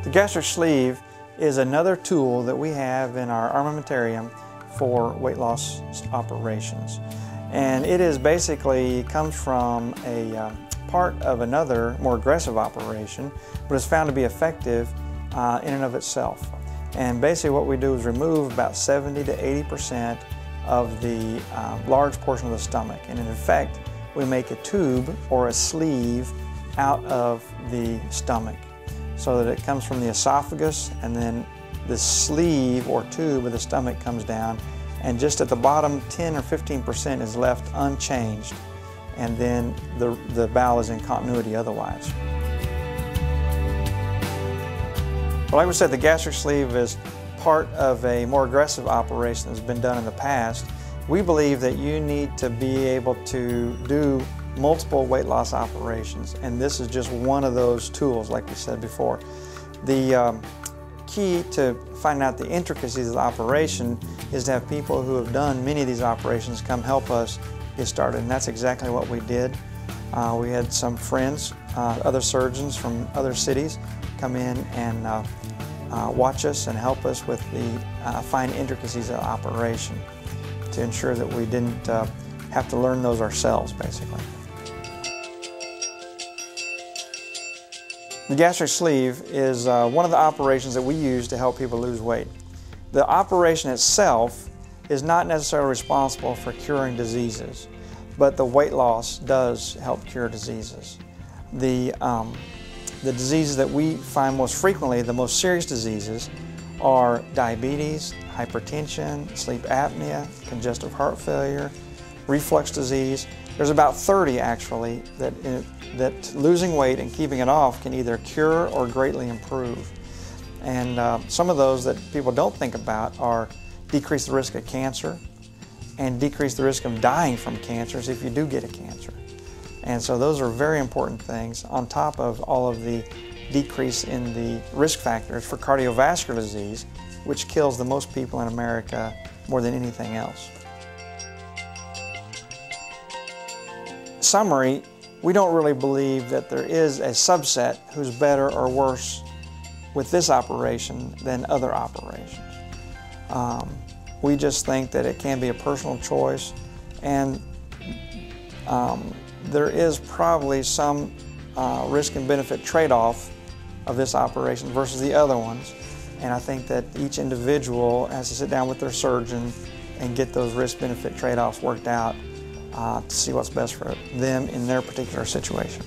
The gastric sleeve is another tool that we have in our armamentarium for weight loss operations. And it is basically comes from a part of another more aggressive operation, but is found to be effective in and of itself. And basically what we do is remove about 70 to 80% of the large portion of the stomach. And in effect, we make a tube or a sleeve out of the stomach so that it comes from the esophagus, and then the sleeve or tube of the stomach comes down, and just at the bottom 10 or 15% is left unchanged, and then the bowel is in continuity otherwise. Well, like we said, the gastric sleeve is part of a more aggressive operation that's been done in the past. We believe that you need to be able to do multiple weight loss operations, and this is just one of those tools, like we said before. The key to finding out the intricacies of the operation is to have people who have done many of these operations come help us get started, and that's exactly what we did. We had some friends, other surgeons from other cities, come in and watch us and help us with the fine intricacies of the operation to ensure that we didn't have to learn those ourselves, basically. The gastric sleeve is one of the operations that we use to help people lose weight. The operation itself is not necessarily responsible for curing diseases, but the weight loss does help cure diseases. The diseases that we find most frequently, the most serious diseases, are diabetes, hypertension, sleep apnea, congestive heart failure, reflux disease. There's about 30 actually that losing weight and keeping it off can either cure or greatly improve. And some of those that people don't think about are decrease the risk of cancer and decrease the risk of dying from cancers if you do get a cancer. And so those are very important things, on top of all of the decrease in the risk factors for cardiovascular disease, which kills the most people in America more than anything else. Summary, we don't really believe that there is a subset who's better or worse with this operation than other operations. We just think that it can be a personal choice, and there is probably some risk and benefit trade-off of this operation versus the other ones, and I think that each individual has to sit down with their surgeon and get those risk-benefit trade-offs worked out to see what's best for them in their particular situation.